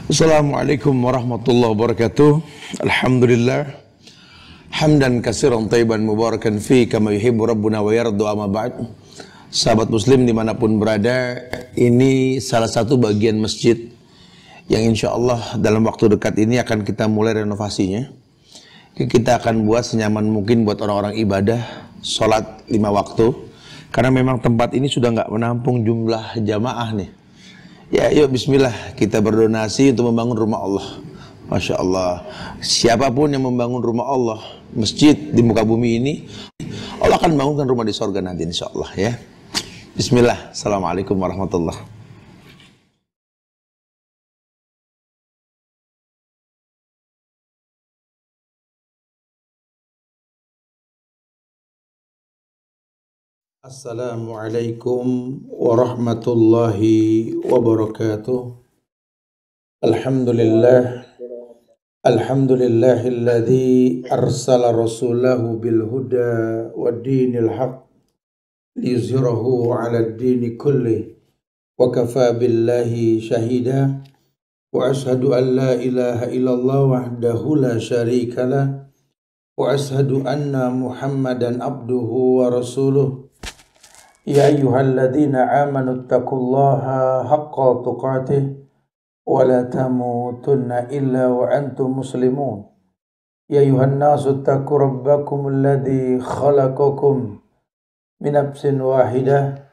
Assalamualaikum warahmatullahi wabarakatuh. Alhamdulillah hamdan katsiran thayyiban mubarakan fi kama yuhibbu rabbuna wa yardu, amma ba'd. Sahabat muslim dimanapun berada, ini salah satu bagian masjid yang insya Allah dalam waktu dekat ini akan kita mulai renovasinya. Kita akan buat senyaman mungkin buat orang-orang ibadah sholat 5 waktu, karena memang tempat ini sudah nggak menampung jumlah jamaah nih. Ya, yuk bismillah kita berdonasi untuk membangun rumah Allah. Masya Allah, siapapun yang membangun rumah Allah, masjid di muka bumi ini, Allah akan bangunkan rumah di sorga nanti insya Allah ya. Bismillah. Assalamualaikum warahmatullahi wabarakatuh. Assalamualaikum warahmatullahi wabarakatuh. Alhamdulillah, alhamdulillahilladzi arsala rasulahu bil huda wa dinil haq liyuzhirahu 'ala ad-dini kulli wa kafa billahi shahida wa ashhadu an la ilaha illallah wahdahu la syarika lah wa ashhadu anna Muhammadan abduhu wa rasuluh. Ya ayyuhalladzina amanu taqullaha haqqa tuqatih wa la tamutunna illa wa antum muslimun. Ya ayyuhan nasu taqu rabbakum alladzi khalaqakum min nafsin wahidah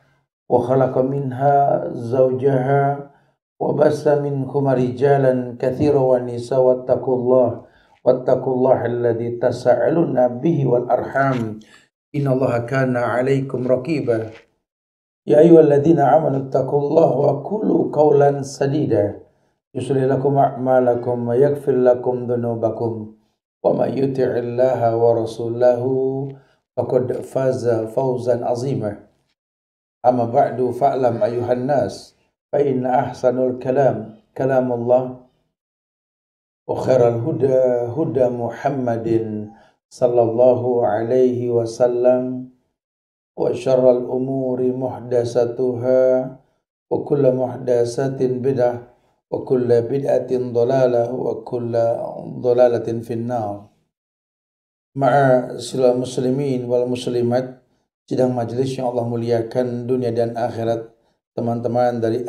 wa khalaqa minha zawjaha wa bassa minhuma rijalan katsiran wa nisaa wattaqullaha alladzi tasaaluna bihi wal arham innallaha kana 'alaikum raqiba. Ya ayyuhalladzina amanu taqullaha wa qulu qawlan sadida yuslih lakum a'malakum wa yaghfir lakum dhunubakum wa may yuti'illaha wa rasulahu faqad faza fawzan 'azima. Amma ba'du, fa'lam ayyuhan nas fa inna ahsanul kalam kalamullah wa khairal huda huda Muhammadin sallallahu alaihi wasallam wa syarral umuri muhdasatuha wa kullu muhdasatin bid'ah wa kullu bid'atin dhalalah wa kullu dhalalatin finnar. Ma'asyiral muslimin wal muslimat, sidang majelis yang Allah muliakan dunia dan akhirat, teman-teman dari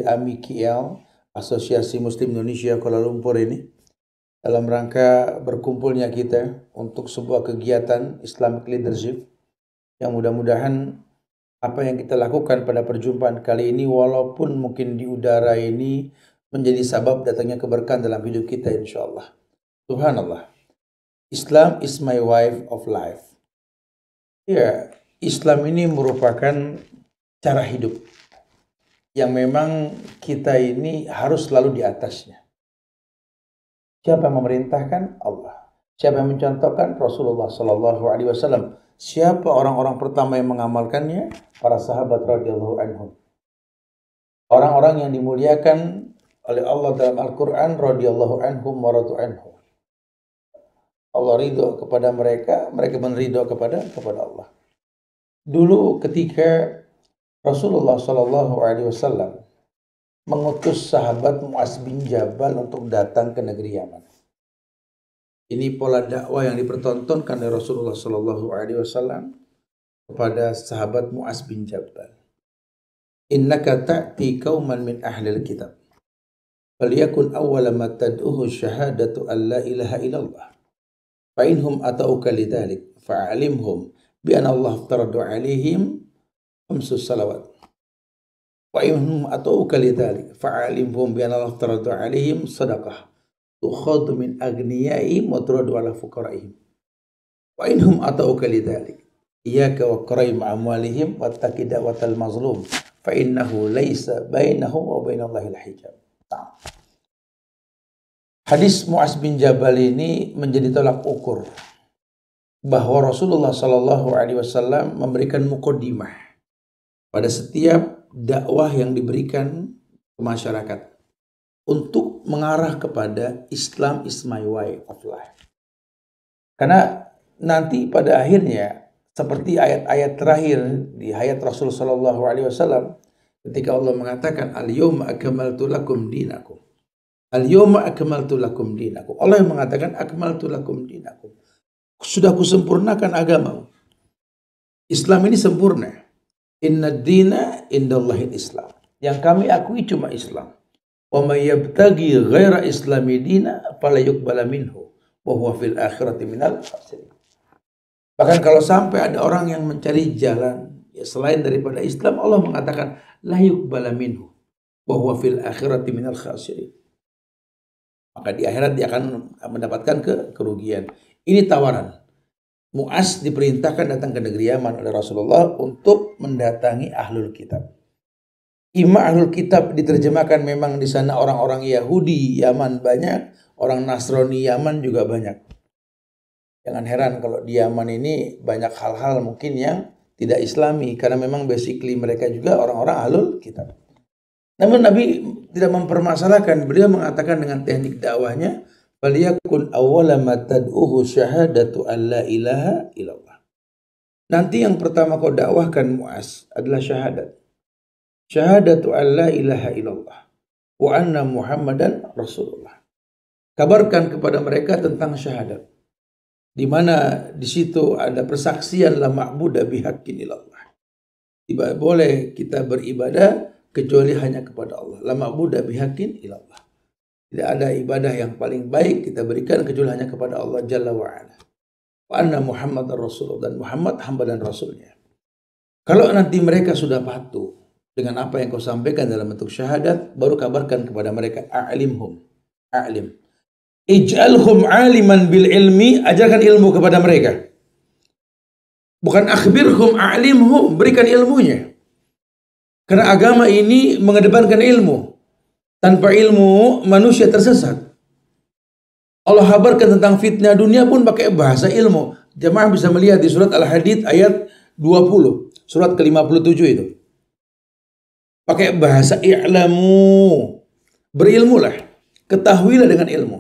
AMIKL, Asosiasi Muslim Indonesia Kuala Lumpur ini, dalam rangka berkumpulnya kita untuk sebuah kegiatan Islamic Leadership yang mudah-mudahan apa yang kita lakukan pada perjumpaan kali ini, walaupun mungkin di udara ini, menjadi sabab datangnya keberkahan dalam hidup kita insyaAllah. Subhanallah. Islam is my way of life. Ya, Islam ini merupakan cara hidup yang memang kita ini harus selalu di atasnya. Siapa yang memerintahkan? Allah. Siapa yang mencontohkan? Rasulullah sallallahu alaihi wasallam. Siapa orang-orang pertama yang mengamalkannya? Para sahabat radhiyallahu anhum. Orang-orang yang dimuliakan oleh Allah dalam Al-Qur'an, radhiyallahu anhum wa radu anhu. Allah ridho kepada mereka, mereka pun ridho kepada Allah. Dulu ketika Rasulullah sallallahu alaihi wasallam mengutus sahabat Mu'adz bin Jabal untuk datang ke negeri Yaman. Ini pola dakwah yang dipertontonkan oleh Rasulullah sallallahu alaihi wasallam kepada sahabat Mu'adz bin Jabal. Innaka ta'ti qauman min ahlil kitab. Falyakun awwala ma tad'uhu syahadatu an la ilaha illallah. Fa inhum atauka lidzalik fa'alimhum bi anna Allah aftarada 'alaihim khamsus salawat. Wa inhum atauka lidzalik fa'alimhum bi anna Allah aftarada 'alaihim shadaqah tukhadhu min aghniyai wa turadu ala fuqaraihim. Wa inhum atauka lidzalik iyyaka wa qaraim amwalihim wattaqi da'watal mazlum fa innahu laisa bainahu wa bainallahil hijab. Hadis Mu'adz bin Jabal ini menjadi tolak ukur bahwa Rasulullah sallallahu alaihi wasallam memberikan muqaddimah pada setiap dakwah yang diberikan ke masyarakat untuk mengarah kepada Islam is my way of life. Karena nanti pada akhirnya seperti ayat-ayat terakhir di hayat Rasul sallallahu alaihi wasallam ketika Allah mengatakan al-yawma akmaltu lakum dinakum Al-yawma akmaltu lakum dinakum. Allah yang mengatakan akmaltu lakum dinakum. Sudah kusempurnakan agamamu. Islam ini sempurna. Inna dina indallahil Islam. Yang kami akui cuma Islam. Wa may yabtaghi ghaira islami dina fala yuqbala minhu wa huwa fil akhirati minal khasirin. Bahkan kalau sampai ada orang yang mencari jalan ya selain daripada Islam, Allah mengatakan la yuqbala minhu wa huwa fil akhirati minal khasirin. Maka di akhirat dia akan mendapatkan kerugian. Ini tawaran. Mu'az diperintahkan datang ke negeri Yaman oleh Rasulullah untuk mendatangi ahlul kitab. Ima ahlul kitab diterjemahkan memang di sana orang-orang Yahudi Yaman banyak, orang Nasrani Yaman juga banyak. Jangan heran kalau di Yaman ini banyak hal-hal mungkin yang tidak Islami karena memang basically mereka juga orang-orang ahlul kitab. Namun Nabi tidak mempermasalahkan, beliau mengatakan dengan teknik dakwahnya, "Faliyakun awwala ma tad'uhu syahadatu an la ilaha illallah." Nanti yang pertama kau dakwahkan Mu'az adalah syahadat. Syahadatu an la ilaha illallah wa anna Muhammadan Rasulullah. Kabarkan kepada mereka tentang syahadat. Di mana di situ ada persaksian la ma'budu bihaqqin illallah. Tidak boleh kita beribadah kecuali hanya kepada Allah. La ma'budu bihaqqin illallah. Tidak ada ibadah yang paling baik kita berikan kecuali hanya kepada Allah Jalla wa'ala. Wa anna Muhammadan Rasulullah. Dan Muhammad hamba dan Rasulnya. Kalau nanti mereka sudah patuh dengan apa yang kau sampaikan dalam bentuk syahadat, baru kabarkan kepada mereka, a'limhum, a'lim. Ij'alhum aliman bil ilmi, ajarkan ilmu kepada mereka. Bukan akhbirhum, a'limhum, berikan ilmunya. Karena agama ini mengedepankan ilmu. Tanpa ilmu, manusia tersesat. Allah kabarkan tentang fitnah dunia pun pakai bahasa ilmu. Jemaah bisa melihat di surat Al-Hadid ayat 20, surat ke-57 itu. Pakai bahasa i'lamu. Berilmulah. Ketahuilah dengan ilmu.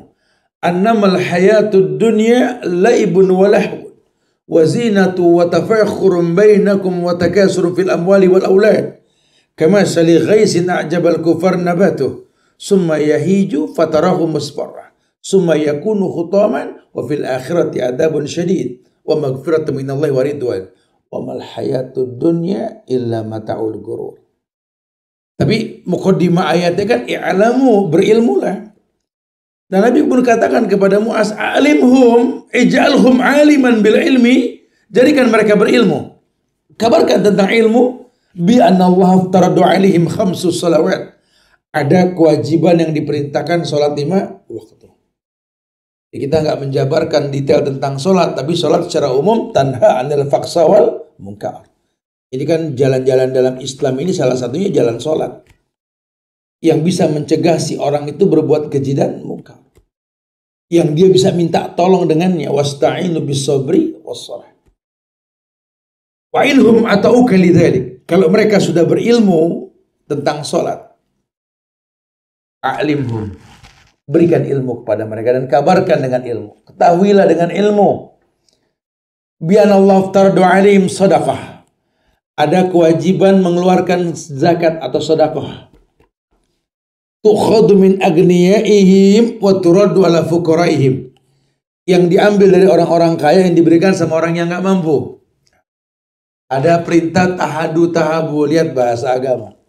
Annamal hayatud dunya laibun wa lahwun wa zinatu wa tafakhurun bainakum wa takasurun fil amwali wal aulad. Kama sali ghaisin a'jabal kufar nabatuh summa yahiju fatarahu musfarra summa yakunu khutaman wa fil akhirati adabun syadid wa maghfiratun minallahi wa ridwan wa mal hayatud dunya illa mata'ul ghurur. Tapi muqaddimah ayatnya kan i'lamu, berilmulah. Dan Nabi pun katakan kepada Mu'az, alimhum, ij'alhum aliman bil ilmi, jadikan mereka berilmu. Kabarkan tentang ilmu, bi anna Allah aftaradu alaihim khamsus salawat. Ada kewajiban yang diperintahkan sholat 5 waktu. Kita nggak menjabarkan detail tentang sholat, tapi sholat secara umum tanha anil faqsa wal munkar. Ini kan jalan-jalan dalam Islam ini salah satunya jalan sholat. Yang bisa mencegah si orang itu berbuat keji dan munkar. Yang dia bisa minta tolong dengannya. Wasta'inu bis sabri wassalah. Wa ilhum ata'uka lidzalik. Kalau mereka sudah berilmu tentang sholat, a'limhum. Berikan ilmu kepada mereka dan kabarkan dengan ilmu. Ketahuilah dengan ilmu. Bi'anallahu aftaradu alaihim sadaqah. Ada kewajiban mengeluarkan zakat atau sedekah. Tukhadhu min agniyaihim wa turaddu ala fuqaraihim. Yang diambil dari orang-orang kaya yang diberikan sama orang yang nggak mampu. Ada perintah tahadu tahabu, lihat bahasa agama.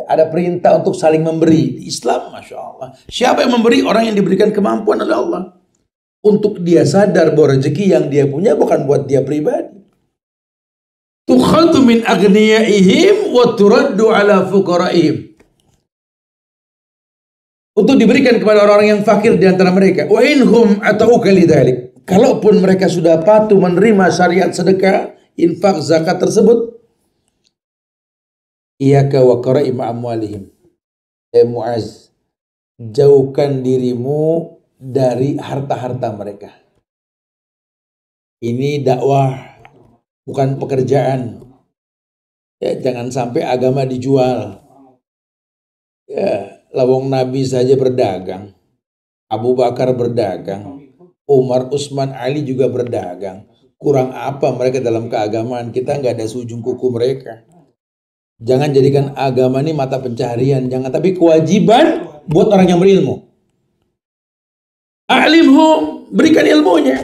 Ada perintah untuk saling memberi. Di Islam, Masya Allah. Siapa yang memberi? Orang yang diberikan kemampuan oleh Allah. Untuk dia sadar bahwa rezeki yang dia punya bukan buat dia pribadi. Tukhadhu min agniyaihim wa turaddu ala fuqaraihim. Untuk diberikan kepada orang-orang yang fakir di antara mereka. Wa inhum ata'uka lidzalik. Kalaupun mereka sudah patuh menerima syariat sedekah, infak, zakat tersebut, iyaka wa qara'im amwalihim. Mu'az, jauhkan dirimu dari harta-harta mereka. Ini dakwah, bukan pekerjaan. Ya, jangan sampai agama dijual. Ya, lawang Nabi saja berdagang. Abu Bakar berdagang. Umar, Utsman, Ali juga berdagang. Kurang apa mereka dalam keagamaan? Kita nggak ada seujung kuku mereka. Jangan jadikan agama ini mata pencaharian. Jangan, tapi kewajiban buat orang yang berilmu. A'limhum, berikan ilmunya.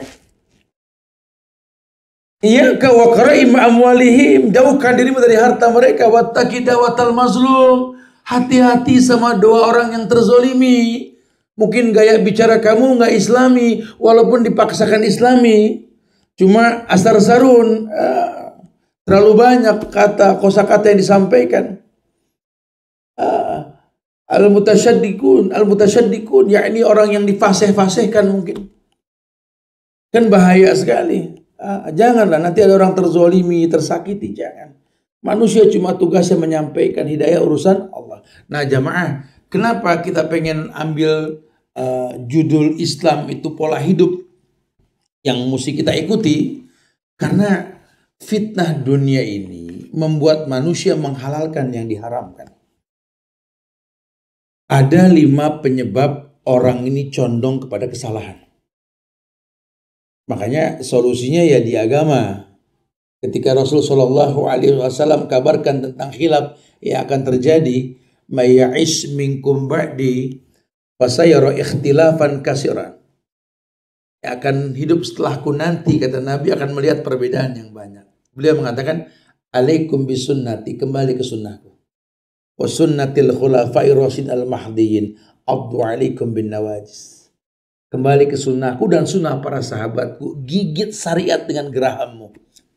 Iyyaka wa qara'im amwalihim, jauhkan dirimu dari harta mereka. Wattaqi dawatal mazlum, hati-hati sama doa orang yang terzolimi. Mungkin gaya bicara kamu nggak islami, walaupun dipaksakan islami. Cuma asar sarun, terlalu banyak kosakata yang disampaikan. Al-mutasyaddiqun, yakni orang yang difasih-fasihkan mungkin. Kan bahaya sekali. Janganlah nanti ada orang terzolimi, tersakiti, jangan. Manusia cuma tugasnya menyampaikan, hidayah urusan Allah. Nah jamaah, kenapa kita pengen ambil judul Islam itu pola hidup yang mesti kita ikuti? Karena fitnah dunia ini membuat manusia menghalalkan yang diharamkan. Ada 5 penyebab orang ini condong kepada kesalahan. Makanya solusinya ya di agama. Ketika Rasulullah SAW kabarkan tentang khilaf yang akan terjadi, maya'ish minkum ba'di fasayara ikhtilafan katsiran. Yang akan hidup setelahku nanti, kata Nabi, akan melihat perbedaan yang banyak. Beliau mengatakan, alaikum bisunnati, kembali ke sunnahku. Wa sunnatil khulafai rasyid al-mahdiyyin, abdu alaikum bin nawajis. Kembali ke sunnahku dan sunnah para sahabatku. Gigit syariat dengan gerahammu.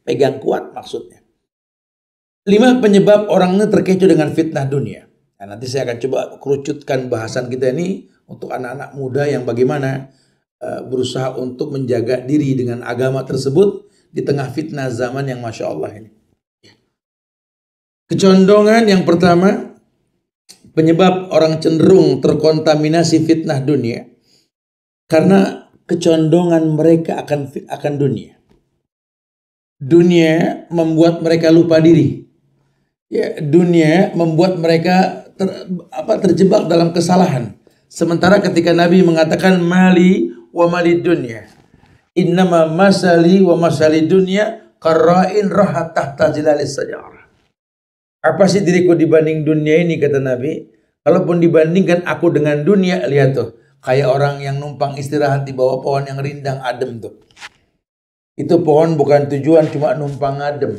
Pegang kuat maksudnya. 5 penyebab orang ini terkecoh dengan fitnah dunia. Nah, nanti saya akan coba kerucutkan bahasan kita ini untuk anak-anak muda yang bagaimana berusaha untuk menjaga diri dengan agama tersebut di tengah fitnah zaman yang Masya Allah ini. Kecondongan yang pertama, penyebab orang cenderung terkontaminasi fitnah dunia. Karena kecondongan mereka akan dunia. Dunia membuat mereka lupa diri. Ya, dunia membuat mereka terjebak dalam kesalahan. Sementara ketika Nabi mengatakan mali wa mali dunya, innama masali wa masali dunya qarra'in rahat tahta zilalis sajarah. Apa sih diriku dibanding dunia ini, kata Nabi? Kalaupun dibandingkan aku dengan dunia, lihat tuh. Kayak orang yang numpang istirahat di bawah pohon yang rindang adem tuh. Itu pohon bukan tujuan cuma numpang adem.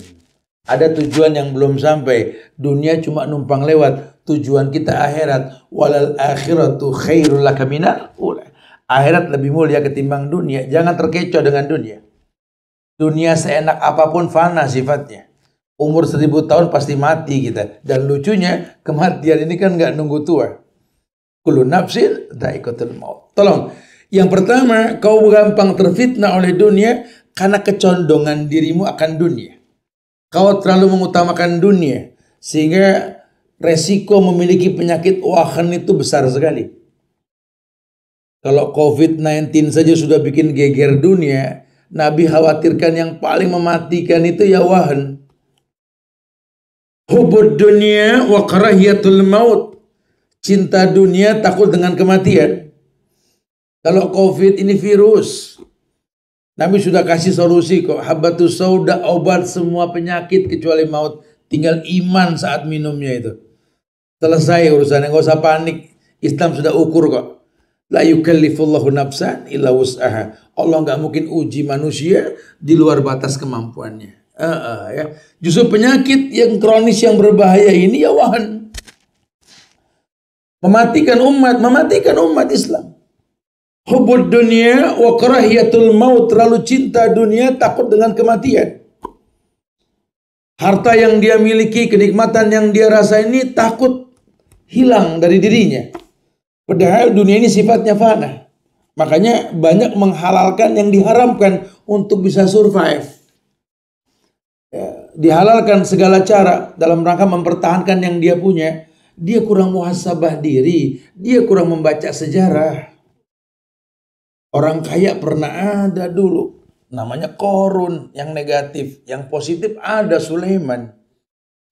Ada tujuan yang belum sampai. Dunia cuma numpang lewat. Tujuan kita akhirat. Walal akhiratu khairul laka minal ula. Akhirat lebih mulia ketimbang dunia. Jangan terkecoh dengan dunia. Dunia seenak apapun fana sifatnya. Umur 1000 tahun pasti mati kita. Dan lucunya kematian ini kan gak nunggu tua. Kullu nafsin dha'iqatul maut. Tolong, yang pertama, kau gampang terfitnah oleh dunia karena kecondongan dirimu akan dunia. Kau terlalu mengutamakan dunia sehingga resiko memiliki penyakit wahan itu besar sekali. Kalau COVID-19 saja sudah bikin geger dunia, Nabi khawatirkan yang paling mematikan itu ya wahan. Hubud dunia wa karahiyatul maut. Cinta dunia, takut dengan kematian. Kalau COVID ini virus. Nabi sudah kasih solusi kok. Habbatus sauda, obat semua penyakit kecuali maut. Tinggal iman saat minumnya itu. Selesai urusannya, nggak usah panik. Islam sudah ukur kok. La yukallifullahu nafsan illa wus'aha. Allah nggak mungkin uji manusia di luar batas kemampuannya. Ya. Justru penyakit yang kronis yang berbahaya ini ya wahan. Mematikan umat Islam. Hubud dunia wa karahiyatul maut, terlalu cinta dunia, takut dengan kematian. Harta yang dia miliki, kenikmatan yang dia rasa ini takut hilang dari dirinya. Padahal dunia ini sifatnya fana. Makanya banyak menghalalkan yang diharamkan untuk bisa survive. Ya, dihalalkan segala cara dalam rangka mempertahankan yang dia punya. Dia kurang muhasabah diri, dia kurang membaca sejarah. Orang kaya pernah ada dulu, namanya Korun, yang negatif. Yang positif ada Sulaiman,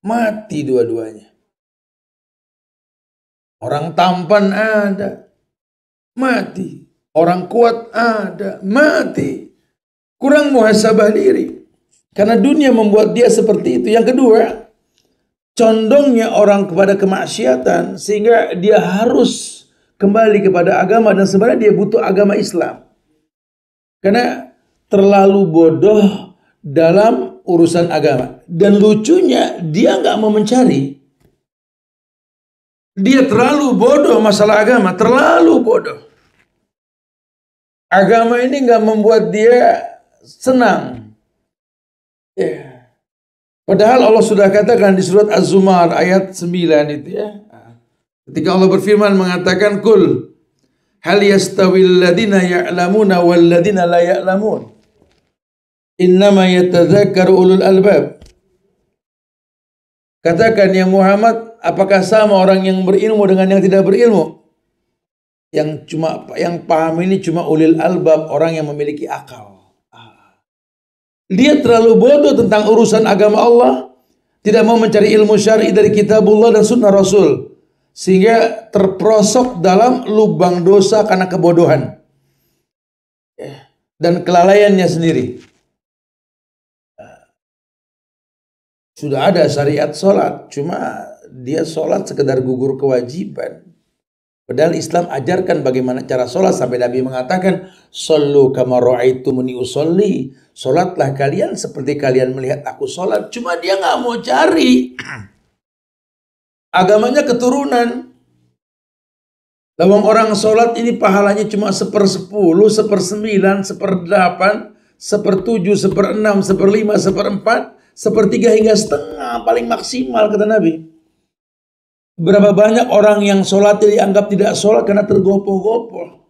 mati dua-duanya. Orang tampan ada, mati. Orang kuat ada, mati. Kurang muhasabah diri. Karena dunia membuat dia seperti itu. Yang kedua, condongnya orang kepada kemaksiatan sehingga dia harus kembali kepada agama dan sebenarnya dia butuh agama Islam. Karena terlalu bodoh dalam urusan agama. Dan lucunya dia nggak mau mencari. Dia terlalu bodoh masalah agama, terlalu bodoh. Agama ini nggak membuat dia senang. Ya. Padahal Allah sudah katakan di surat Az-Zumar ayat 9 itu ya. Ketika Allah berfirman mengatakan kul hal yastawil ladina ya'lamuna wal ladina la ya'lamun. Innama yatadzakkaru ulul albab. Katakan ya Muhammad, apakah sama orang yang berilmu dengan yang tidak berilmu? Yang paham ini cuma ulil albab, orang yang memiliki akal. Dia terlalu bodoh tentang urusan agama Allah, tidak mau mencari ilmu syar'i dari kitabullah dan sunnah Rasul, sehingga terperosok dalam lubang dosa karena kebodohan dan kelalaiannya sendiri. Sudah ada syariat sholat, cuma dia sholat sekedar gugur kewajiban. Padahal Islam ajarkan bagaimana cara sholat, sampai Nabi mengatakan, "Shallu kama ra'aitumuni usolli." Sholatlah kalian seperti kalian melihat aku sholat. Cuma dia nggak mau cari. Agamanya keturunan. Lawang orang sholat ini pahalanya cuma 1/10, 1/9, 1/8, 1/7, 1/6, 1/5, 1/4, 1/3 hingga setengah paling maksimal kata Nabi. Berapa banyak orang yang sholat dianggap tidak sholat karena tergopoh-gopoh.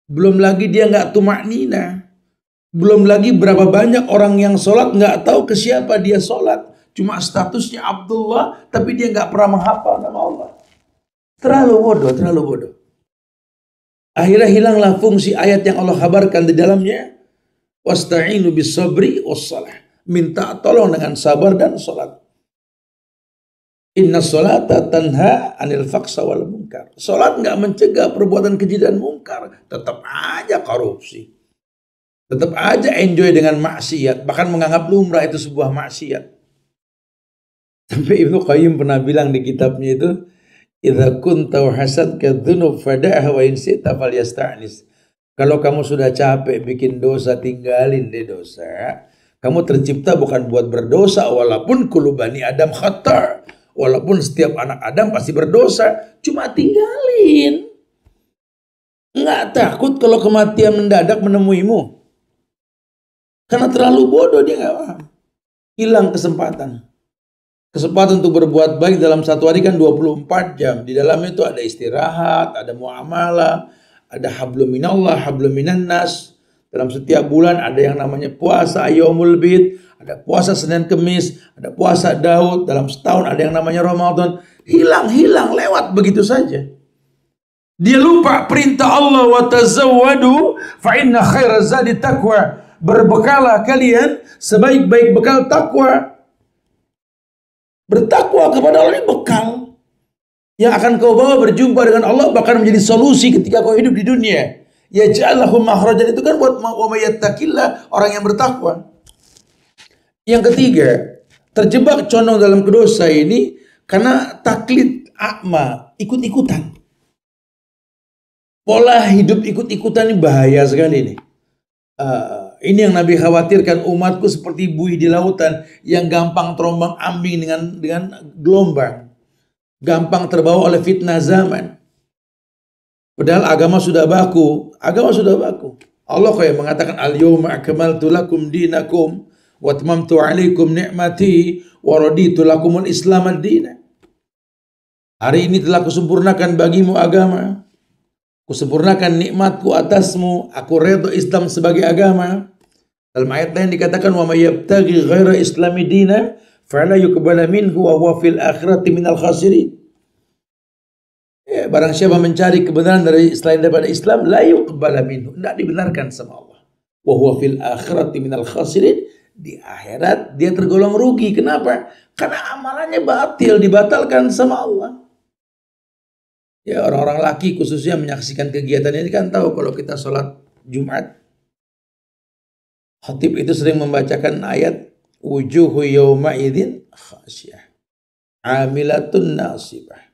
Belum lagi dia nggak tumaknina. Belum lagi berapa banyak orang yang sholat nggak tahu ke siapa dia sholat. Cuma statusnya Abdullah, tapi dia nggak pernah menghafal nama Allah. Terlalu bodoh, terlalu bodoh. Akhirnya hilanglah fungsi ayat yang Allah kabarkan di dalamnya. Wasta'inu bis sabri wassalah. Minta tolong dengan sabar dan sholat. Inna sholata tanha anil faksa wal munkar. Sholat nggak mencegah perbuatan keji dan munkar. Tetap aja korupsi. Tetap aja enjoy dengan maksiat. Bahkan menganggap lumrah itu sebuah maksiat. Sampai Ibnu Qayyim pernah bilang di kitabnya itu, idza kunta hasadka dzunub fada'ha wa in sita falyasta'nis. Kalau kamu sudah capek bikin dosa, tinggalin deh dosa. Kamu tercipta bukan buat berdosa, walaupun kullu bani Adam khata'. Walaupun setiap anak Adam pasti berdosa, cuma tinggalin. Nggak takut kalau kematian mendadak menemuimu. Karena terlalu bodoh dia nggak paham. Hilang kesempatan. Kesempatan untuk berbuat baik dalam satu hari kan 24 jam. Di dalamnya itu ada istirahat, ada muamalah, ada hablum minallah, hablum minannas. Dalam setiap bulan ada yang namanya puasa Yaumul Bid, ada puasa Senin Kemis, ada puasa Daud. Dalam setahun ada yang namanya Ramadan. Hilang, lewat begitu saja. Dia lupa perintah Allah, wa tazawwadu fa inna khairaz zadi taqwa. Berbekalah kalian, sebaik-baik bekal takwa. Bertakwa kepada Allah ini bekal yang akan kau bawa berjumpa dengan Allah, bahkan menjadi solusi ketika kau hidup di dunia. Ya ja'allahu makhrajan itu kan buat wa mayattaqillah, orang yang bertakwa. Yang ketiga, terjebak condong dalam dosa ini karena taklid akma, ikut-ikutan. Pola hidup ikut-ikutan ini bahaya sekali nih. Ini yang Nabi khawatirkan, umatku seperti buih di lautan yang gampang terombang ambing dengan gelombang, gampang terbawa oleh fitnah zaman. Padahal agama sudah baku, Allah kayak mengatakan al-yawma akmaltu lakum dinakum wa atmamtu alaikum ni'mati wa raditu lakumul islam ad-din. Hari ini telah kusempurnakan bagimu agama, kusempurnakan nikmatku atasmu, aku redha Islam sebagai agama. Dalam ayat lain dikatakan wa may yabtaghi ghaira islami dinan fala yuqbala minhu wa huwa fil akhirati minal khasirin. Ya, barang siapa mencari kebenaran dari selain daripada Islam, la yuqbala minhu, tidak dibenarkan sama Allah. Wa huwa fil akhirati minal khasirin, di akhirat dia tergolong rugi. Kenapa? Karena amalannya batil, dibatalkan sama Allah. Ya, orang-orang laki khususnya menyaksikan kegiatan ini kan tahu kalau kita sholat Jumat, khatib itu sering membacakan ayat wujuhu yawma idzin khasyah amilatun nasibah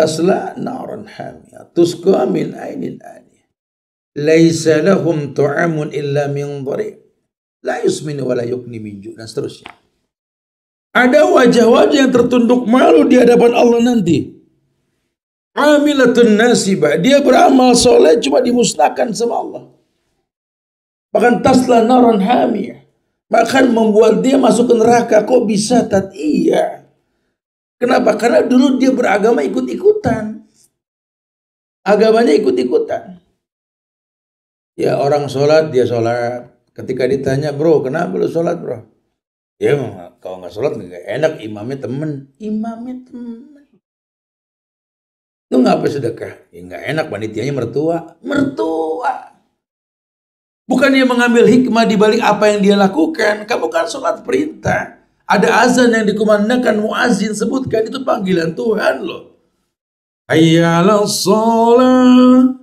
tasla naran hamiyah tusqa min ainin aniyah laisa lahum tu'amun illa min dhari' la yusminu wa la yughni min ju', dan seterusnya. Ada wajah-wajah yang tertunduk malu di hadapan Allah nanti. Amilatun nasibah, dia beramal soleh cuma dimusnahkan sama Allah. Bahkan tasla naran hamiyah, bahkan membuat dia masuk ke neraka. Kok bisa tat? Iya. Kenapa? Karena dulu dia beragama ikut-ikutan. Agamanya ikut-ikutan. Ya, orang sholat, dia sholat. Ketika ditanya, bro, kenapa lu sholat, bro? Ya, kalau nggak sholat nggak enak, imamnya temen. Imamnya temen. Lu ngapa sedekah? Ya nggak enak, panitianya mertua. Mertua. Bukan dia mengambil hikmah di balik apa yang dia lakukan. Kamu kan sholat perintah. Ada azan yang dikumandangkan, muazin sebutkan, itu panggilan Tuhan loh. Hayya 'alas shalah,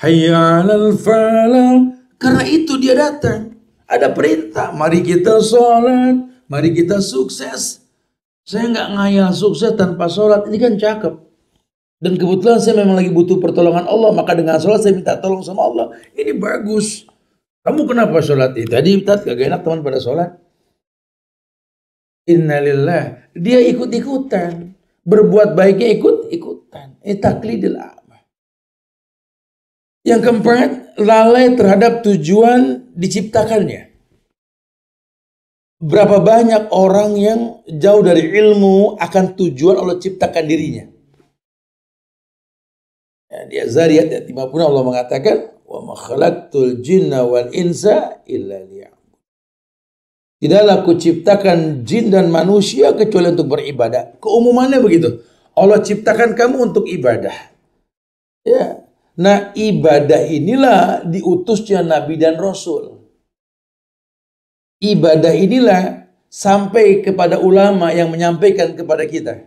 hayya 'alal falah. Karena itu dia datang. Ada perintah, mari kita sholat, mari kita sukses. Saya nggak ngayal sukses tanpa sholat, ini kan cakep. Dan kebetulan saya memang lagi butuh pertolongan Allah, maka dengan sholat saya minta tolong sama Allah. Ini bagus. Kamu kenapa sholat? Tadi Tat gak enak teman pada sholat. Innalillah, dia ikut-ikutan, berbuat baiknya ikut-ikutan. Taklidil a'ma. Yang keempat, lalai terhadap tujuan diciptakannya. Berapa banyak orang yang jauh dari ilmu akan tujuan Allah ciptakan dirinya. Ya, di Az-Zariyat ayat 50 Allah mengatakan, wa ma khalaqtul jinna wal insa illa liya'budun. Tidaklah kuciptakan jin dan manusia kecuali untuk beribadah. Keumumannya begitu. Allah ciptakan kamu untuk ibadah. Ya. Nah, ibadah inilah diutusnya Nabi dan Rasul. Ibadah inilah sampai kepada ulama yang menyampaikan kepada kita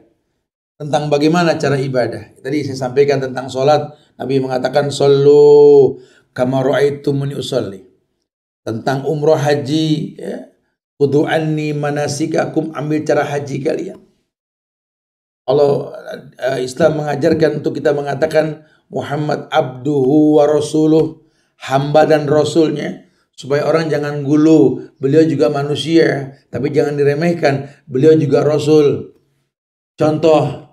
tentang bagaimana cara ibadah. Tadi saya sampaikan tentang sholat. Nabi mengatakan, Sallu kama ra'aitumuni usolli. Tentang umroh haji, ya. Khudhu anni manasikakum, ambil cara haji kalian. Allah Islam mengajarkan untuk kita mengatakan Muhammad abduhu wa rasuluh, hamba dan rasulnya, supaya orang jangan gulu, beliau juga manusia, tapi jangan diremehkan, beliau juga rasul. Contoh,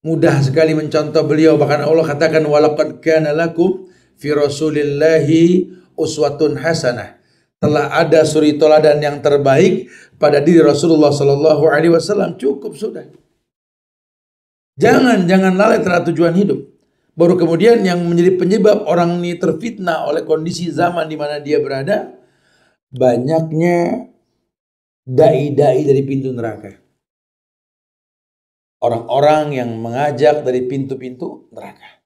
mudah sekali mencontoh beliau, bahkan Allah katakan walaqad kana lakum fi rasulillahi uswatun hasanah. Telah ada suri teladan yang terbaik pada diri Rasulullah Sallallahu Alaihi Wasallam. Cukup sudah. Jangan lalai terhadap tujuan hidup. Baru kemudian yang menjadi penyebab orang ini terfitnah oleh kondisi zaman di mana dia berada, banyaknya dai-dai dari pintu neraka. Orang-orang yang mengajak dari pintu-pintu neraka.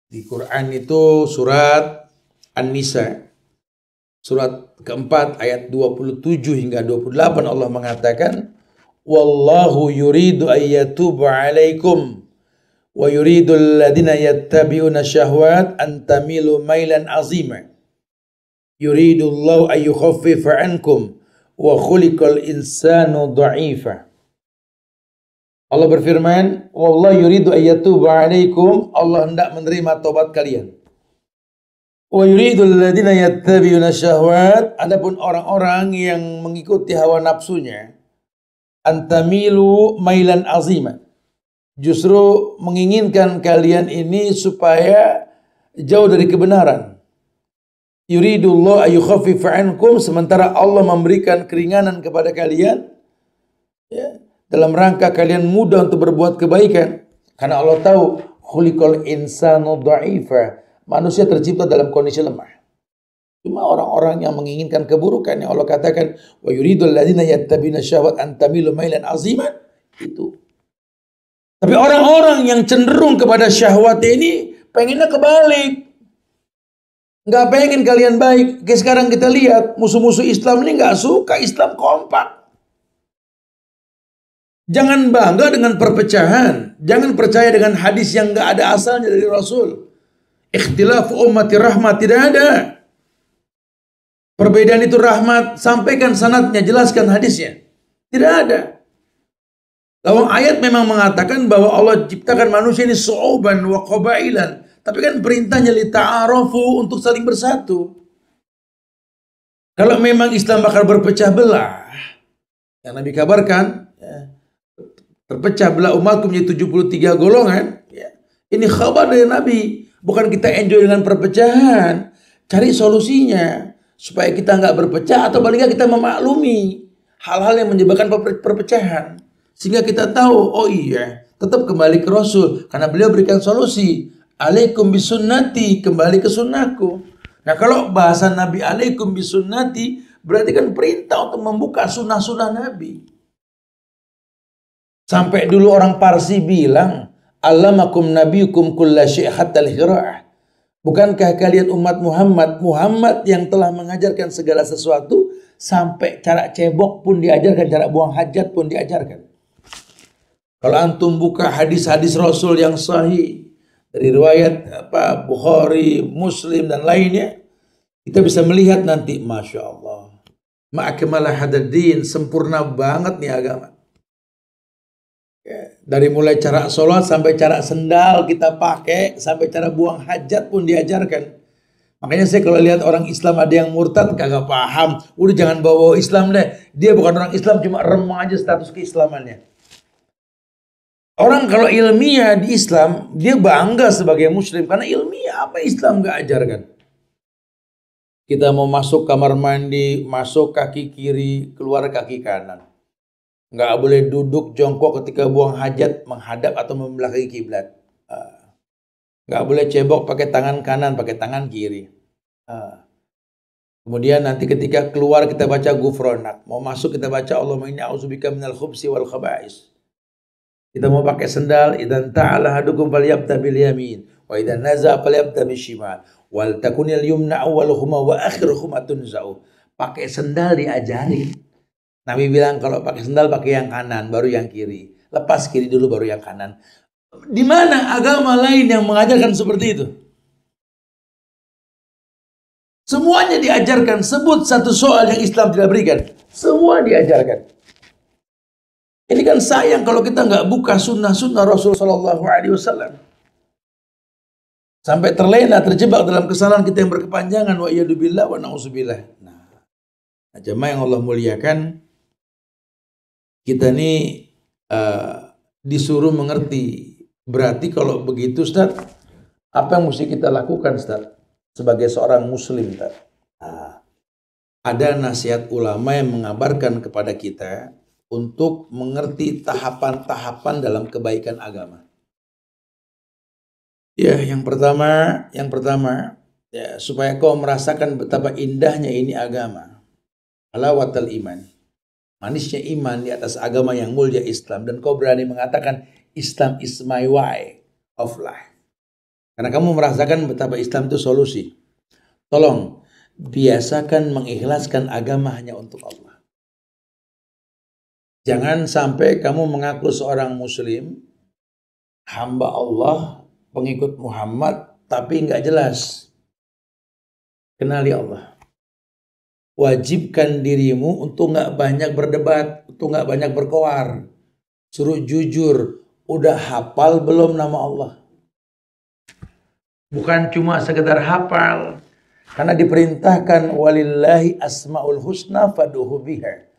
Di Quran itu surat An-Nisa, surat keempat ayat 27 hingga 28 Allah mengatakan, Wallahu yuridu ayyatuba alaikum wa yuridu alladhina yattabi'una syahwat an tamilu mailan azima. Yuridu Allahu ayyukhaffifa ankum wa khuliqal insanu dha'ifa. Allah berfirman, Wallahu yuridu ayyatuba alaikum, Allah hendak menerima taubat kalian. Wa yuridul ladina yattabi'una syahwat, adapun orang-orang yang mengikuti hawa nafsunya, antamilu mailan azima, justru menginginkan kalian ini supaya jauh dari kebenaran. Yuridullah ayyukhaffifa ankum, sementara Allah memberikan keringanan kepada kalian, ya, dalam rangka kalian mudah untuk berbuat kebaikan. Karena Allah tahu khuliqal insanu dha'ifa, manusia tercipta dalam kondisi lemah. Cuma orang-orang yang menginginkan keburukan yang Allah katakan wa yuridul ladzina yattabi'una syahwat an tamilu mailan aziman, itu. Tapi orang-orang yang cenderung kepada syahwat ini pengennya kebalik. Nggak pengen kalian baik. Kayak sekarang kita lihat musuh-musuh Islam ini nggak suka Islam kompak. Jangan bangga dengan perpecahan. Jangan percaya dengan hadis yang nggak ada asalnya dari Rasul. Ikhtilafu ummati rahmat, tidak ada. Perbedaan itu rahmat, sampaikan sanadnya, jelaskan hadisnya. Tidak ada. Lawang ayat memang mengatakan bahwa Allah ciptakan manusia ini su'uban wa qabailan. Tapi kan perintahnya li ta'arafu, untuk saling bersatu. Kalau memang Islam bakal berpecah belah, yang Nabi kabarkan, ya, terpecah belah umatku menjadi 73 golongan. Ya. Ini khabar dari Nabi. Bukan kita enjoy dengan perpecahan. Cari solusinya. Supaya kita nggak berpecah, atau paling nggak kita memaklumi hal-hal yang menyebabkan perpecahan. Sehingga kita tahu, oh iya, tetap kembali ke Rasul. Karena beliau berikan solusi. Alaikum bisunnati, kembali ke sunnahku. Nah kalau bahasa Nabi alaikum bisunnati, berarti kan perintah untuk membuka sunnah-sunnah Nabi. Sampai dulu orang Parsi bilang, allamakum nabiyukum kulla syai' hatta al-qira'ah. Bukankah kalian umat Muhammad yang telah mengajarkan segala sesuatu, sampai cara cebok pun diajarkan, cara buang hajat pun diajarkan. Kalau antum buka hadis-hadis Rasul yang sahih dari riwayat Bukhari, Muslim dan lainnya, kita bisa melihat nanti, masya Allah, ma'akmalah hadaddin, sempurna banget nih agama. Ya, dari mulai cara sholat sampai cara sendal kita pakai, sampai cara buang hajat pun diajarkan. Makanya saya kalau lihat orang Islam ada yang murtad kagak paham, udah jangan bawa Islam deh. Dia bukan orang Islam, cuma remah aja status keislamannya. Orang kalau ilmiah di Islam, dia bangga sebagai muslim karena ilmiah. Apa Islam gak ajarkan? Kita mau masuk kamar mandi, masuk kaki kiri, keluar kaki kanan. Nggak boleh duduk jongkok ketika buang hajat, menghadap atau membelakangi kiblat. Nggak boleh cebok pakai tangan kanan, pakai tangan kiri. Kemudian nanti ketika keluar kita baca gufronak. Mau masuk kita baca Allahumma inni a'udzubika minal khubsi wal khaba'is. Kita mau pakai sendal, idan ta'ala hadukum falyabda bil yamin, wa idan naza falyabda bil shimal, wal takunil yumna awwaluhuma wa akhiruhuma tunza'u. Pakai sendal diajarin. Nabi bilang kalau pakai sendal pakai yang kanan, baru yang kiri. Lepas kiri dulu, baru yang kanan. Di mana agama lain yang mengajarkan seperti itu? Semuanya diajarkan. Sebut satu soal yang Islam tidak berikan. Semua diajarkan. Ini kan sayang kalau kita nggak buka sunnah-sunnah Rasul Sallallahu Alaihi Wasallam. Sampai terlena, terjebak dalam kesalahan kita yang berkepanjangan. Wa iyyadubillah wa na'udzubillah. Nah, jemaah yang Allah muliakan, kita ini disuruh mengerti. Berarti kalau begitu Ustaz, apa yang mesti kita lakukan Ustaz? Sebagai seorang muslim Ustaz. Ada nasihat ulama yang mengabarkan kepada kita untuk mengerti tahapan-tahapan dalam kebaikan agama. Ya, yang pertama, ya, supaya kau merasakan betapa indahnya ini agama. Halawatul iman. Manisnya iman di atas agama yang mulia Islam. Dan kau berani mengatakan Islam is my way of life. Karena kamu merasakan betapa Islam itu solusi. Tolong, biasakan mengikhlaskan agama hanya untuk Allah. Jangan sampai kamu mengaku seorang muslim, hamba Allah, pengikut Muhammad, tapi nggak jelas. Kenali Allah. Wajibkan dirimu untuk nggak banyak berdebat, untuk nggak banyak berkoar. Suruh jujur, udah hafal belum nama Allah? Bukan cuma sekedar hafal, karena diperintahkan walillahi asmaul husna fad'uhu biha.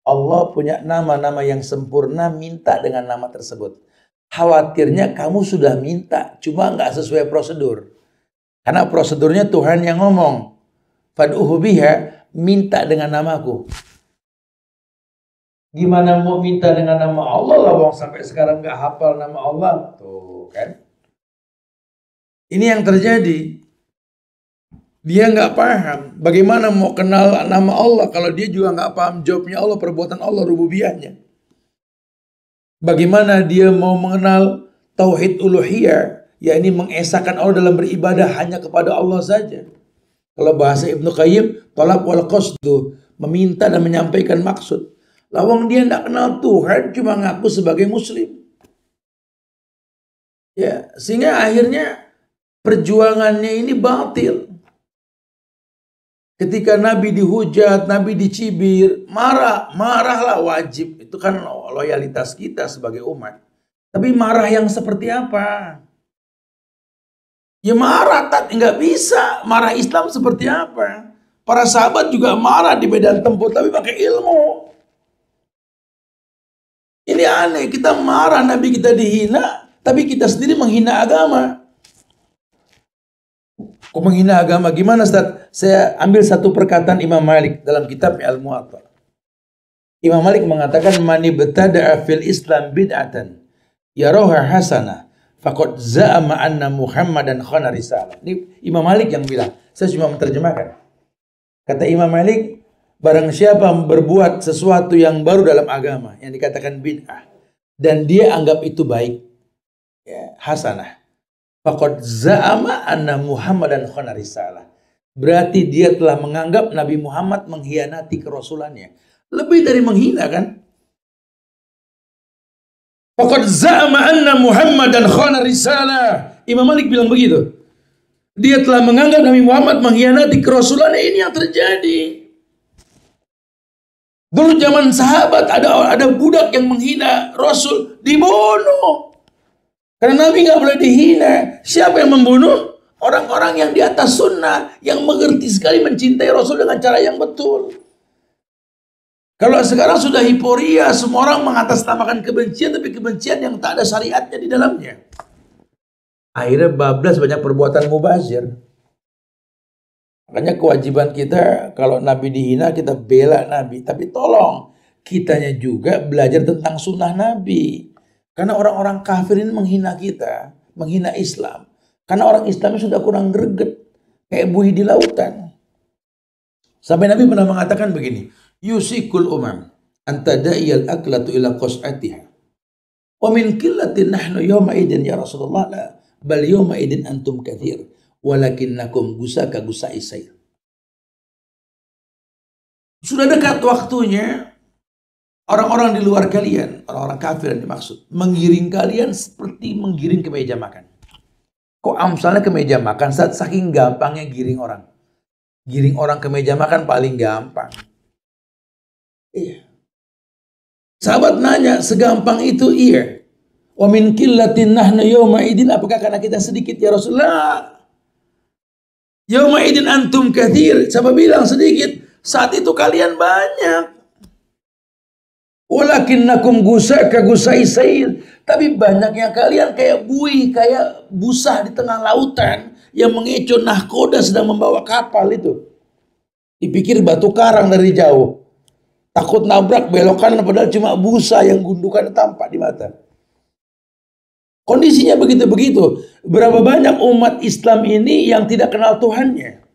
Allah punya nama-nama yang sempurna, minta dengan nama tersebut. Khawatirnya kamu sudah minta, cuma nggak sesuai prosedur. Karena prosedurnya Tuhan yang ngomong. Fad'uhu biha, minta dengan namaku. Gimana mau minta dengan nama Allah lah, wong sampai sekarang nggak hafal nama Allah. Tuh kan. Ini yang terjadi. Dia nggak paham bagaimana mau kenal nama Allah kalau dia juga nggak paham jawabnya Allah, perbuatan Allah, rububiyahnya. Bagaimana dia mau mengenal tauhid uluhiyah, yakni mengesahkan Allah dalam beribadah hanya kepada Allah saja. Kalau bahasa Ibnu Qayyim, talab wal qasdu, meminta dan menyampaikan maksud. Lawang dia nggak kenal Tuhan, cuma ngaku sebagai muslim. Ya, sehingga akhirnya perjuangannya ini batil. Ketika Nabi dihujat, Nabi dicibir, marahlah wajib. Itu kan loyalitas kita sebagai umat. Tapi marah yang seperti apa? Ya marah, nggak bisa. Marah Islam seperti apa? Para sahabat juga marah di medan tempur, tapi pakai ilmu. Ini aneh, kita marah, Nabi kita dihina, tapi kita sendiri menghina agama. Kok menghina agama? Gimana Ustaz? Saya ambil satu perkataan Imam Malik dalam kitab Al-Muwatta. Imam Malik mengatakan, "Mani betada'a fil Islam bid'atan yaroha hasanah faqad za'ama anna Muhammadan khana risalah." Ini Imam Malik yang bilang. Saya cuma menerjemahkan. Kata Imam Malik, barang siapa berbuat sesuatu yang baru dalam agama yang dikatakan bid'ah dan dia anggap itu baik, ya, hasanah, faqad za'ama anna Muhammadan khana risalah. Berarti dia telah menganggap Nabi Muhammad mengkhianati kerasulannya. Lebih dari menghina kan? Faqad za'ama anna Muhammadan khana risalah. Imam Malik bilang begitu. Dia telah menganggap Nabi Muhammad mengkhianati kerasulannya. Ini yang terjadi. Dulu zaman sahabat ada budak yang menghina Rasul, dibunuh. Karena Nabi nggak boleh dihina. Siapa yang membunuh? Orang-orang yang di atas sunnah, yang mengerti sekali mencintai Rasul dengan cara yang betul. Kalau sekarang sudah hiporia, semua orang mengatasnamakan kebencian, tapi kebencian yang tak ada syariatnya di dalamnya. Akhirnya bablas banyak perbuatan mubazir. Makanya kewajiban kita kalau Nabi dihina kita bela Nabi. Tapi tolong kitanya juga belajar tentang sunnah Nabi. Karena orang-orang kafir ini menghina kita, menghina Islam. Karena orang Islamnya sudah kurang greget, kayak buih di lautan. Sampai Nabi pernah mengatakan begini, yusikul umam antada'iyal aklatu ila qas'atiha. Wa min qillatin nahnu yawma idin ya Rasulullah la. Bal yawma idin antum kathir walakinnakum gusaka gusai sayl. Sudah dekat waktunya orang-orang di luar kalian, orang-orang kafir yang dimaksud, menggiring kalian seperti menggiring ke meja makan. Kok amsalnya ke meja makan? Saking gampangnya giring orang. Giring orang ke meja makan paling gampang. Iya. Sahabat nanya, segampang itu? Iya. Wa min qillatin nahnu yawma idin, apakah karena kita sedikit ya Rasulullah? Yawma idin antum kathir. Siapa bilang sedikit? Saat itu kalian banyak. Walakinnakum gusaka gusai sayl. Tapi banyaknya kalian kayak buih, kayak busa di tengah lautan yang mengecoh nahkoda sedang membawa kapal itu. Dipikir batu karang dari jauh. Takut nabrak belok kanan padahal cuma busa yang gundukan tampak di mata. Kondisinya begitu-begitu. Berapa banyak umat Islam ini yang tidak kenal Tuhannya.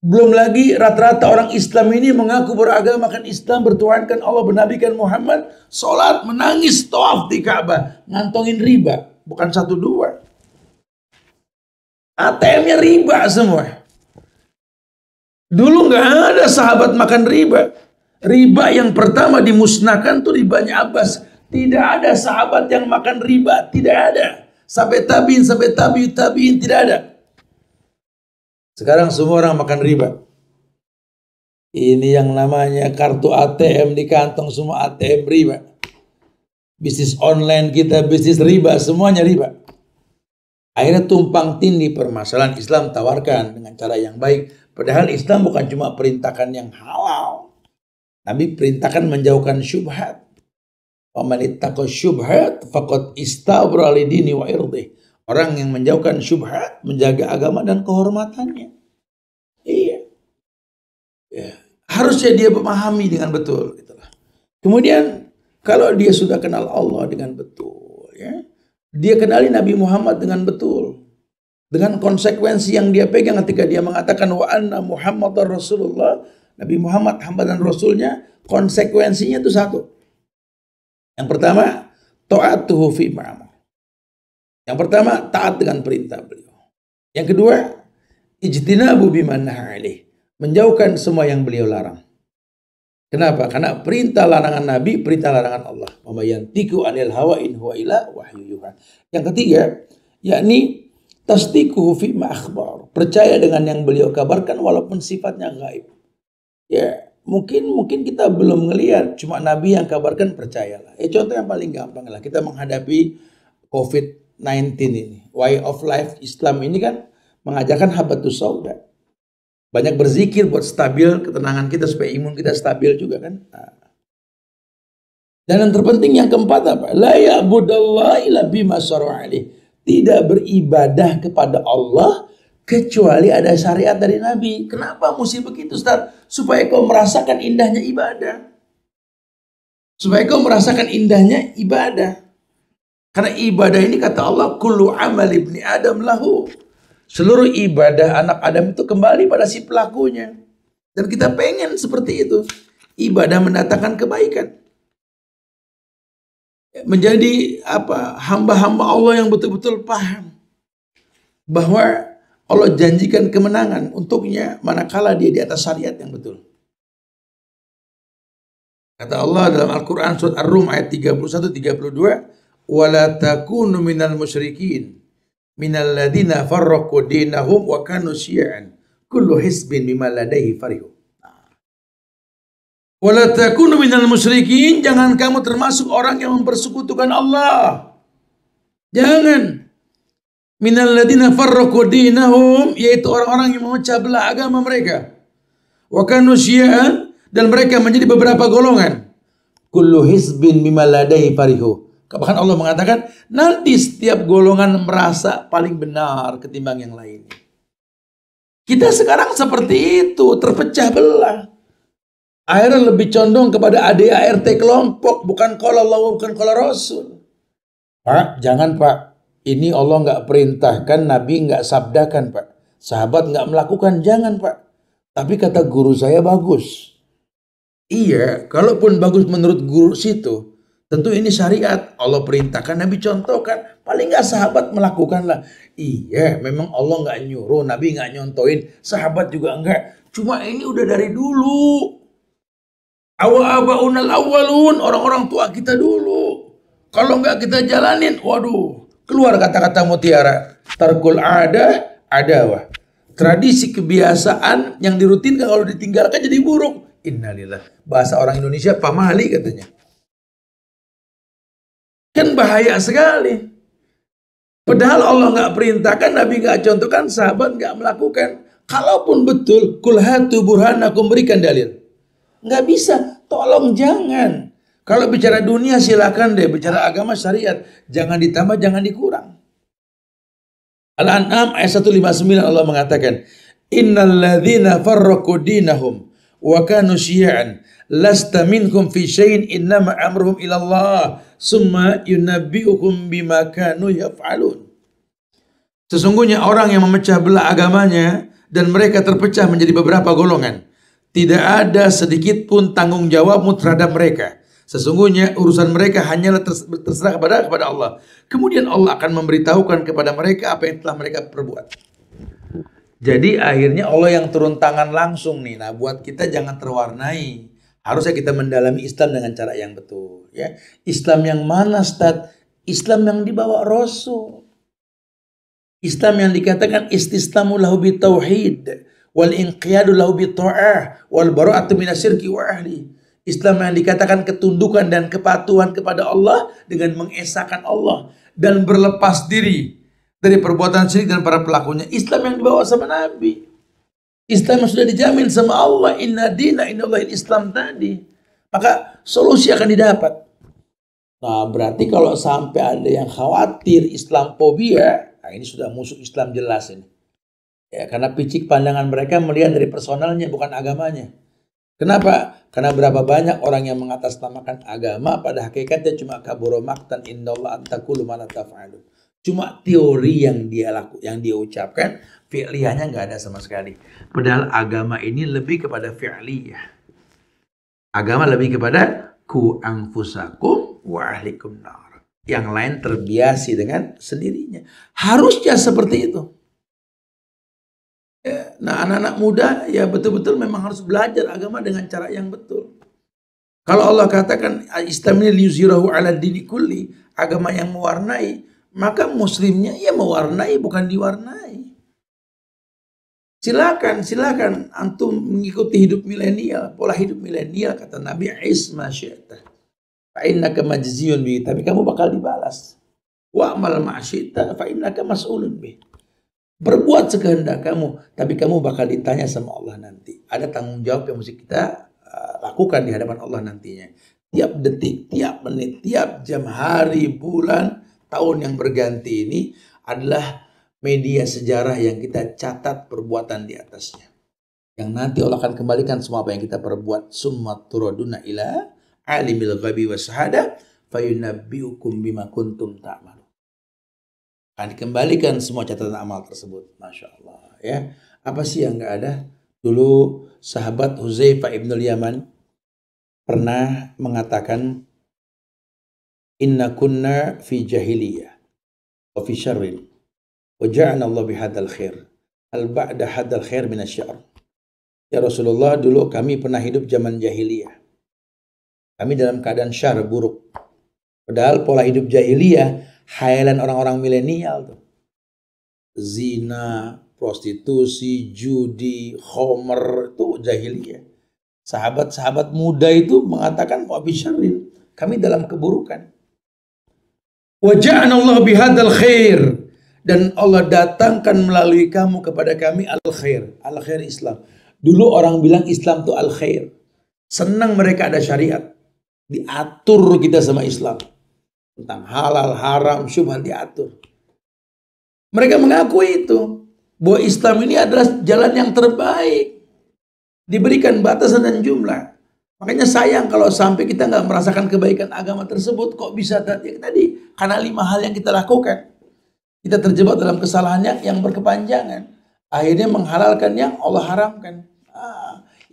Belum lagi rata-rata orang Islam ini mengaku beragamakan Islam, bertuhankan Allah, bernabikan Muhammad, sholat, menangis, tawaf di Ka'bah, ngantongin riba, bukan 1-2. ATM-nya riba semua. Dulu nggak ada sahabat makan riba. Riba yang pertama dimusnahkan tuh ribanya Abbas. Tidak ada sahabat yang makan riba, tidak ada. Sampai tabiin, tidak ada. Sekarang semua orang makan riba. Ini yang namanya kartu ATM di kantong, semua ATM riba. Bisnis online kita, bisnis riba, semuanya riba. Akhirnya tumpang tindih permasalahan. Islam tawarkan dengan cara yang baik. Padahal Islam bukan cuma perintahkan yang halal. Nabi perintahkan menjauhkan syubhat. Waman ittaqa syubhat faqad istabra lidini wa irdih. Orang yang menjauhkan syubhat menjaga agama dan kehormatannya. Iya. Ya. Harusnya dia memahami dengan betul. Itulah. Kemudian kalau dia sudah kenal Allah dengan betul, ya, dia kenali Nabi Muhammad dengan betul, dengan konsekuensi yang dia pegang ketika dia mengatakan wa anna Muhammadar Rasulullah, Nabi Muhammad hamba dan Rasulnya, konsekuensinya itu satu. Yang pertama, ta'atuhu fi ma'amar. Yang pertama, taat dengan perintah beliau. Yang kedua, ijtinabu biman naha alaih. Menjauhkan semua yang beliau larang. Kenapa? Karena perintah larangan Nabi, perintah larangan Allah. Wa may yantiqu anil hawa in huwa illa wahyu yuha. Yang ketiga, yakni Tasdiquhu fi ma akhbar. Percaya dengan yang beliau kabarkan walaupun sifatnya gaib. Ya, mungkin kita belum ngelihat, cuma Nabi yang kabarkan, percayalah. Contoh yang paling gampang lah, kita menghadapi COVID-19 ini. Way of life Islam ini kan mengajarkan habatus sauda. Banyak berzikir buat stabil ketenangan kita supaya imun kita stabil juga kan. Dan yang terpenting yang keempat apa? La ya'budallahi illa bima syara'a alaihi. Tidak beribadah kepada Allah kecuali ada syariat dari Nabi. Kenapa mesti begitu, Ustaz? Supaya kau merasakan indahnya ibadah. Supaya kau merasakan indahnya ibadah. Karena ibadah ini kata Allah, kullu amal ibni Adam lahu. Seluruh ibadah anak Adam itu kembali pada si pelakunya. Dan kita pengen seperti itu. Ibadah mendatangkan kebaikan. Menjadi hamba-hamba Allah yang betul-betul paham bahwa Allah janjikan kemenangan untuknya manakala dia di atas syariat yang betul. Kata Allah dalam Al-Quran surat Ar-Rum ayat 31-32, wala takunu minal musyrikin minal ladina farraqu dinahum wa kanu syi'an kullu hisbin bima ladaihi farihun. Wala takunu minal musyrikin, jangan kamu termasuk orang yang mempersekutukan Allah. Jangan. Minal ladina farraqu dinahum, yaitu orang-orang yang memecah belah agama mereka. Wa kanu syi'an, dan mereka menjadi beberapa golongan. Kullu hisbin bima ladaihi farihu. Bahkan Allah mengatakan nanti setiap golongan merasa paling benar ketimbang yang lain. Kita sekarang seperti itu, terpecah belah. Akhirnya lebih condong kepada ADART kelompok, bukan qala Allah, bukan qala Rasul. Pak, jangan Pak. Ini Allah nggak perintahkan, Nabi nggak sabdakan Pak. Sahabat nggak melakukan, jangan Pak. Tapi kata guru saya bagus. Iya, kalaupun bagus menurut guru situ, tentu ini syariat. Allah perintahkan, Nabi contohkan. Paling nggak sahabat melakukanlah. Iya, memang Allah nggak nyuruh, Nabi nggak nyontohin, sahabat juga nggak. Cuma ini udah dari dulu. Awa-abaunal awwalun, orang-orang tua kita dulu. Kalau nggak kita jalanin, waduh, keluar kata-kata mutiara. Tarkul ada, adawah. Tradisi kebiasaan yang dirutinkan kalau ditinggalkan jadi buruk. Innalillah. Bahasa orang Indonesia pamali katanya. Kan bahaya sekali. Padahal Allah nggak perintahkan, Nabi nggak contohkan, sahabat nggak melakukan. Kalaupun betul, kul hatu burhanakum, berikan dalil. Nggak bisa, tolong jangan. Kalau bicara dunia silakan deh, bicara agama syariat jangan ditambah, jangan dikurang. Al-An'am ayat 159 Allah mengatakan, innal ladzina farraqu dinahum wa kanu syi'an lasta minkum fi syai'in innama amruhum ila Allah summa yunabbi'ukum bima kanu yaf'alun. Sesungguhnya orang yang memecah belah agamanya dan mereka terpecah menjadi beberapa golongan, tidak ada sedikit pun tanggung jawabmu terhadap mereka. Sesungguhnya urusan mereka hanyalah terserah kepada Allah. Kemudian Allah akan memberitahukan kepada mereka apa yang telah mereka perbuat. Jadi akhirnya Allah yang turun tangan langsung nih. Nah, buat kita jangan terwarnai. Harusnya kita mendalami Islam dengan cara yang betul. Ya, Islam yang mana, Ustaz? Islam yang dibawa Rasul. Islam yang dikatakan istislamu lahu bitauhid wal inqiyadu lahu bitta'ah wal bara'atu minasyirki wa ahli. Islam yang dikatakan ketundukan dan kepatuhan kepada Allah dengan mengesahkan Allah dan berlepas diri dari perbuatan syirik dan para pelakunya. Islam yang dibawa sama Nabi. Islam yang sudah dijamin sama Allah, inna dina innallahi Islam tadi. Maka solusi akan didapat. Nah, berarti kalau sampai ada yang khawatir Islamfobia, nah ini sudah musuh Islam jelas ini. Ya, karena picik pandangan mereka melihat dari personalnya bukan agamanya. Kenapa? Karena berapa banyak orang yang mengatasnamakan agama pada hakikatnya cuma kaburo maktan indallah antakulu ma la taf'alun. Cuma teori yang dia ucapkan, fi'liyahnya nggak ada sama sekali. Padahal agama ini lebih kepada fi'liyah. Agama lebih kepada ku anfusakum wa ahlikum nar. Yang lain terbiasi dengan sendirinya. Harusnya seperti itu. Nah, anak-anak muda ya betul-betul memang harus belajar agama dengan cara yang betul. Kalau Allah katakan Islam ini liyuzhirahu ala dini kulli, agama yang mewarnai, maka muslimnya ya mewarnai bukan diwarnai. Silakan antum mengikuti hidup milenial, pola hidup milenial, kata Nabi, isma syi'ta fa innaka majziyun bi, tapi kamu bakal dibalas. Wa amal ma syi'ta fa innaka mas'ulun bi. Berbuat sekehendak kamu, tapi kamu bakal ditanya sama Allah nanti. Ada tanggung jawab yang mesti kita lakukan di hadapan Allah nantinya. Tiap detik, tiap menit, tiap jam, hari, bulan, tahun yang berganti ini adalah media sejarah yang kita catat perbuatan di atasnya. Yang nanti Allah akan kembalikan semua apa yang kita perbuat. Summa turaduna ila alimil ghaibi wa syahada fayunabbiukum bima kuntum ta'malun. Akan dikembalikan semua catatan amal tersebut. Masya Allah. Ya. Apa sih yang gak ada? Dulu sahabat Huzaifah ibnul Yaman pernah mengatakan, inna kunna fi jahiliyah wa fi syarrin wa ja'ana Allah bihadal khair al ba'da hadal khair minasyar. Ya Rasulullah, dulu kami pernah hidup zaman jahiliyah. Kami dalam keadaan syar, buruk. Padahal pola hidup jahiliyah khayalan orang-orang milenial tuh. Zina, prostitusi, judi, khomer, itu jahiliyah. Sahabat-sahabat muda itu mengatakan wa bisyarrin, kami dalam keburukan. Wa ja'ana Allah bihadal khair, dan Allah datangkan melalui kamu kepada kami al-khair. Al-khair Islam. Dulu orang bilang Islam itu al-khair. Senang mereka ada syariat. Diatur kita sama Islam. Tentang halal, haram, syubhat diatur. Mereka mengakui itu. Bahwa Islam ini adalah jalan yang terbaik. Diberikan batasan dan jumlah. Makanya sayang kalau sampai kita nggak merasakan kebaikan agama tersebut. Kok bisa tadi? Karena 5 hal yang kita lakukan. Kita terjebak dalam kesalahannya yang berkepanjangan. Akhirnya menghalalkan yang Allah haramkan.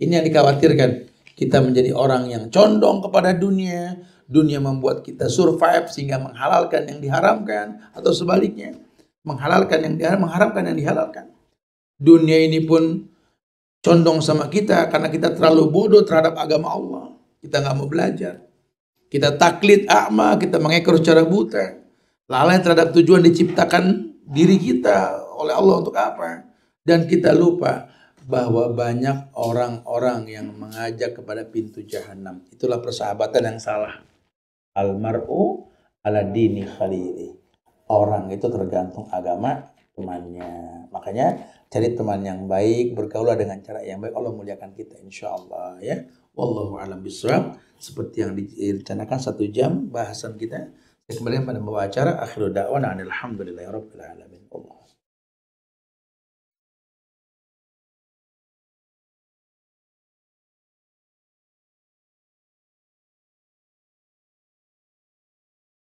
Ini yang dikhawatirkan. Kita menjadi orang yang condong kepada dunia. Dunia membuat kita survive sehingga menghalalkan yang diharamkan. Atau sebaliknya. Menghalalkan yang diharamkan, mengharamkan yang dihalalkan. Dunia ini pun condong sama kita karena kita terlalu bodoh terhadap agama Allah. Kita nggak mau belajar. Kita taklid a'ma, kita mengekor secara buta. Lalai terhadap tujuan diciptakan diri kita oleh Allah untuk apa. Dan kita lupa bahwa banyak orang-orang yang mengajak kepada pintu jahanam. Itulah persahabatan yang salah. Almar'u ala dini khalili. Orang itu tergantung agama temannya. Makanya cari teman yang baik, bergaulah dengan cara yang baik. Allah muliakan kita insyaallah ya. Wallahu a'lam bishawab. Seperti yang direncanakan 1 jam bahasan kita. Saya kembali pada pembawa acara. Akhiru da'wana alhamdulillahirabbil alamin. Allah.